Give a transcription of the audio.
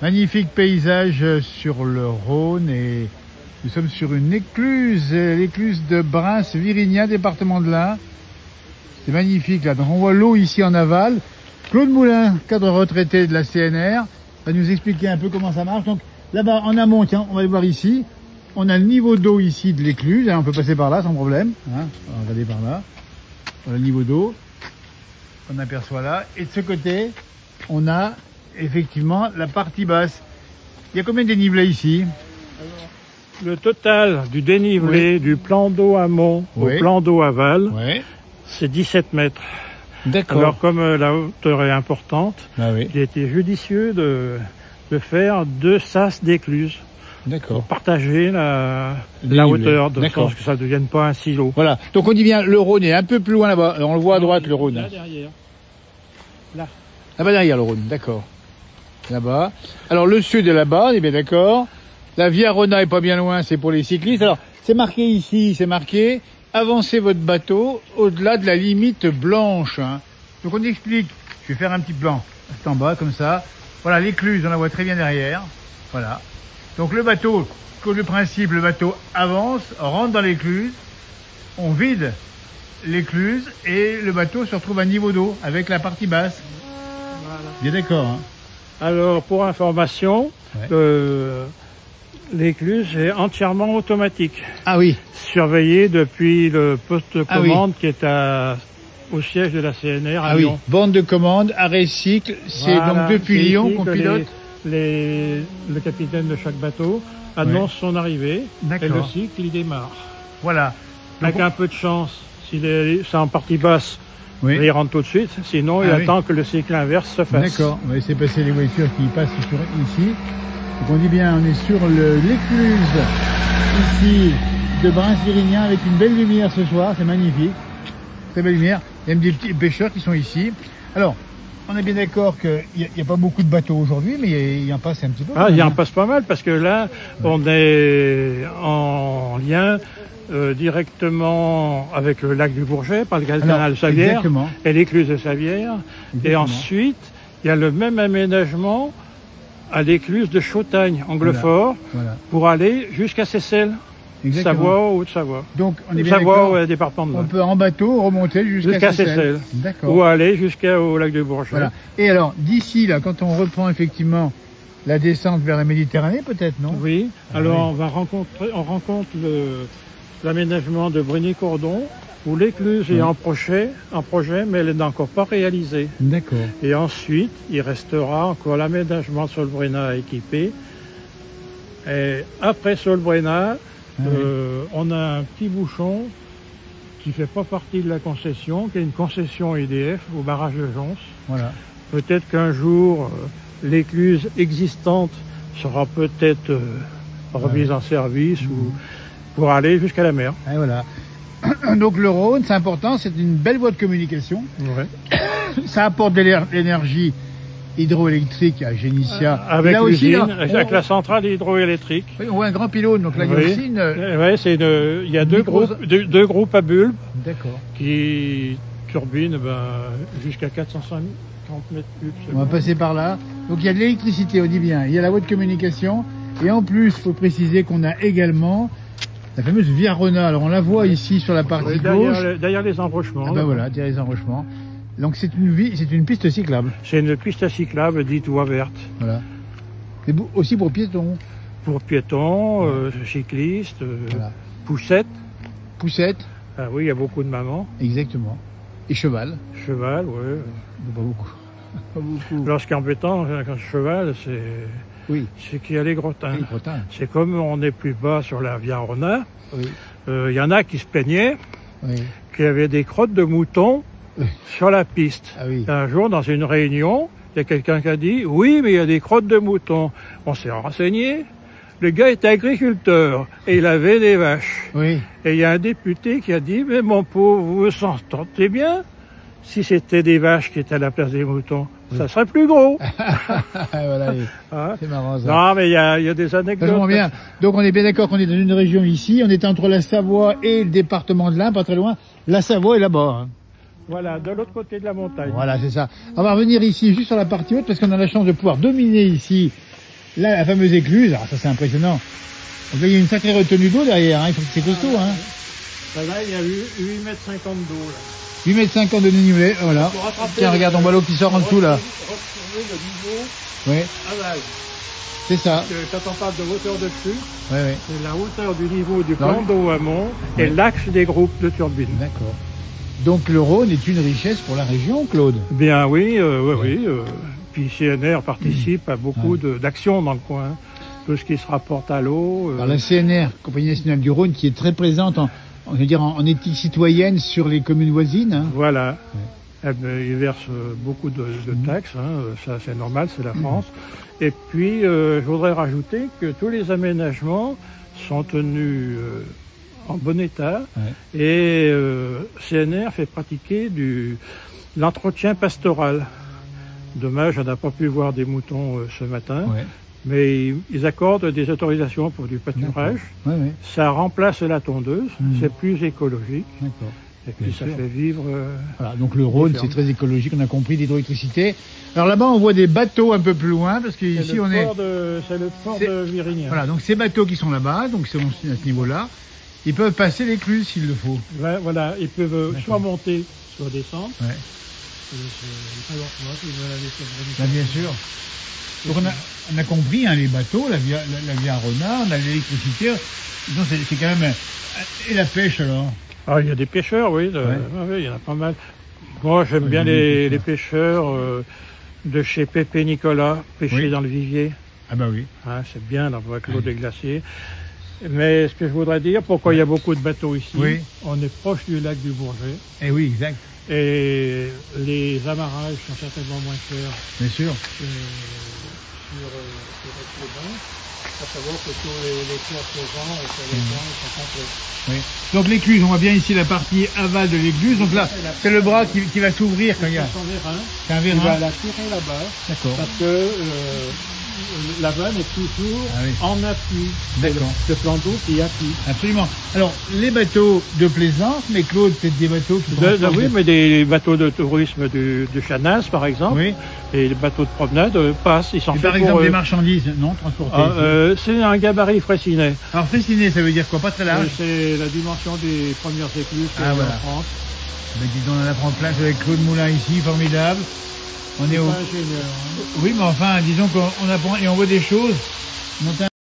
Magnifique paysage sur le Rhône et nous sommes sur une écluse, l'écluse de Brins-Virignan, département de l'Ain. C'est magnifique là, donc on voit l'eau ici en aval. Claude Moulin, cadre retraité de la CNR, va nous expliquer un peu comment ça marche. Donc là-bas en amont, tiens, on va le voir ici, on a le niveau d'eau ici de l'écluse, hein, on peut passer par là sans problème, hein, on va regarder par là, voilà le niveau d'eau, on aperçoit là, et de ce côté, on a effectivement la partie basse. Il y a combien de dénivelés ici? Le total du dénivelé du plan d'eau amont au plan d'eau aval, c'est 17 mètres. D'accord. Alors comme la hauteur est importante, il a été judicieux de faire 2 sas d'écluse. D'accord. Pour partager la hauteur, de sorte que ça ne devienne pas un silo. Voilà. Donc on dit bien, le Rhône est un peu plus loin là-bas. On le voit à droite, le Rhône. Là derrière. Là. Là-bas derrière le Rhône, d'accord. Là-bas. Alors le sud est là-bas, on est bien d'accord. La Via Rona est pas bien loin, c'est pour les cyclistes. Alors c'est marqué ici, c'est marqué avancez votre bateau au-delà de la limite blanche. Hein. Donc on explique. Je vais faire un petit plan. C'est en bas comme ça. Voilà l'écluse, on la voit très bien derrière. Voilà. Donc le bateau, comme le principe, le bateau avance, rentre dans l'écluse, on vide l'écluse et le bateau se retrouve à niveau d'eau avec la partie basse. Voilà. Bien d'accord. Hein. Alors pour information, l'écluse est entièrement automatique. Ah oui. Surveillée depuis le poste de commande qui est au siège de la CNR à Lyon. Oui. Bande de commande, arrêt cycle, c'est donc depuis Lyon qu'on pilote. Le capitaine de chaque bateau annonce son arrivée et le cycle il démarre. Voilà. Avec un peu de chance, s'il est en partie basse, il rentre tout de suite, sinon il attend que le cycle inverse se fasse. D'accord, on va laisser passer les voitures qui passent ici. Donc on dit bien, on est sur l'écluse ici de Brins-Virignan avec une belle lumière ce soir, c'est magnifique. Très belle lumière. Il y a même des petits pêcheurs qui sont ici. Alors, on est bien d'accord qu'il n'y a pas beaucoup de bateaux aujourd'hui, mais il en passe un petit peu. Ah, il en passe pas mal parce que là, on est en lien directement avec le lac du Bourget, par le canal de Savière et l'écluse de Savière. Et ensuite, il y a le même aménagement à l'écluse de Chautagne, Anglefort, pour aller jusqu'à Seyssel. Savoie ou Haute-Savoie. Donc, on est bien Savoie au département de l'Ain. On peut en bateau remonter jusqu'à Seyssel. D'accord. Ou aller jusqu'au lac de Bourget. Voilà. Et alors, d'ici, là, quand on reprend effectivement la descente vers la Méditerranée, peut-être, non? Oui. Alors, on rencontre l'aménagement de Brigny-Cordon, où l'écluse est en projet, mais elle n'est encore pas réalisée. D'accord. Et ensuite, il restera encore l'aménagement de Solbrena équipé. Et après Solbrena, on a un petit bouchon qui fait pas partie de la concession, qui est une concession EDF au barrage de Jons. Voilà. Peut-être qu'un jour, l'écluse existante sera peut-être remise en service ou pour aller jusqu'à la mer. Et voilà. Donc le Rhône, c'est important, c'est une belle voie de communication. Ça apporte de l'énergie hydroélectrique à Génissia. Avec l'usine, avec la centrale hydroélectrique. Oui, on voit un grand pylône, donc là il y a aussi il y a deux groupes à bulbes qui turbinent jusqu'à 450 mètres cubes. On va passer par là. Donc il y a de l'électricité, on dit bien, il y a la voie de communication, et en plus, il faut préciser qu'on a également la fameuse Via Rona. Alors on la voit ici sur la partie gauche. Derrière les enrochements. Ah ben voilà, derrière les enrochements. Donc c'est une piste cyclable. C'est une piste cyclable dite voie verte. Voilà. C'est aussi pour piétons. Pour piétons, cyclistes, poussettes. Poussettes. Ah oui, il y a beaucoup de mamans. Exactement. Et cheval. Cheval, oui. Pas beaucoup. Pas beaucoup. Lorsqu'en pétant, quand cheval, c'est qu'il y a les grottins. C'est comme on est plus bas sur la Via Rona. Il y en a qui se plaignaient qu'il y avait des crottes de moutons sur la piste. Un jour, dans une réunion, il y a quelqu'un qui a dit « Oui, mais il y a des crottes de moutons. » On s'est renseigné. Le gars était agriculteur et il avait des vaches. Et il y a un député qui a dit « Mais mon pauvre, vous vous sentez bien si c'était des vaches qui étaient à la place des moutons. Ça serait plus gros. » Voilà, c'est marrant ça. Non, mais il y a des anecdotes. Bien. Donc on est bien d'accord qu'on est dans une région ici. On est entre la Savoie et le département de l'Ain, pas très loin. La Savoie est là-bas. Voilà, de l'autre côté de la montagne. Voilà, c'est ça. On va revenir ici, juste sur la partie haute, parce qu'on a la chance de pouvoir dominer ici là, la fameuse écluse, alors ça c'est impressionnant. Donc là, il y a une sacrée retenue d'eau derrière, hein. Il faut que c'est costaud, hein. Là, il y a 8,50 m d'eau, là. 8,50 m de dénivelé, voilà. Tiens, regarde, on voit l'eau qui sort en dessous, là. Retrouver le niveau oui. aval. C'est ça. Quand on parle de hauteur de flux, oui. C'est la hauteur du niveau du plan d'eau amont et l'axe des groupes de turbines. D'accord. Donc le Rhône est une richesse pour la région, Claude? Bien oui, oui. Puis CNR participe à beaucoup d'actions dans le coin. Tout ce qui se rapporte à l'eau. Alors la CNR, Compagnie Nationale du Rhône, qui est très présente en éthique citoyenne sur les communes voisines. Hein. Voilà. Ils versent beaucoup de taxes, hein. Ça c'est normal, c'est la France. Et puis je voudrais rajouter que tous les aménagements sont tenus en bon état et CNR fait pratiquer l'entretien pastoral. Dommage, on n'a pas pu voir des moutons ce matin. Mais ils accordent des autorisations pour du pâturage. Ça remplace la tondeuse, c'est plus écologique. Et puis ça fait vivre... Voilà, donc le Rhône, c'est très écologique, on a compris, l'hydroélectricité. Alors là-bas, on voit des bateaux un peu plus loin, parce qu'ici on est... C'est le port de Virignan. Voilà, donc ces bateaux qui sont là-bas, donc c'est à ce niveau-là, ils peuvent passer l'écluse s'il le faut. Voilà, ils peuvent soit monter, soit descendre. Bien sûr. Donc on a compris, hein, les bateaux, la via Rhôna, on a l'électricité, c'est quand même... Et la pêche alors? Ah, il y a des pêcheurs, oui, il y en a pas mal. Moi, j'aime bien les pêcheurs de chez Pépé Nicolas, pêcher dans le vivier. Ah bah oui. Hein, c'est bien, là, avec l'eau des glaciers. Mais ce que je voudrais dire, pourquoi il y a beaucoup de bateaux ici, on est proche du lac du Bourget. Eh oui, exact. Et les amarrages sont certainement moins chers. Bien sûr. Sur les bancs. À savoir que tous les toits présents et sur les bancs sont complets. Donc l'écluse, on voit bien ici la partie aval de l'écluse. Donc là, c'est le bras qui va s'ouvrir quand il y a... C'est un vérin. Il va la tirer là-bas. D'accord. Parce que la vanne est toujours en appui. D'accord. Le plan d'eau qui appuie. Absolument. Alors, les bateaux de plaisance, mais Claude, c'est des bateaux qui oui, mais des bateaux de tourisme de Chanas, par exemple. Oui. Et les bateaux de promenade passent. Ils sont faits par exemple, des marchandises, non, transportées. C'est un gabarit Fraissinet. Alors, Fraissinet, ça veut dire quoi? Pas très large? C'est la dimension des premières écluses en France. Ben, dis donc, on apprend plein avec Claude Moulin ici, formidable. On est ingénieur. Hein. Oui, mais enfin, disons qu'on apprend et on voit des choses.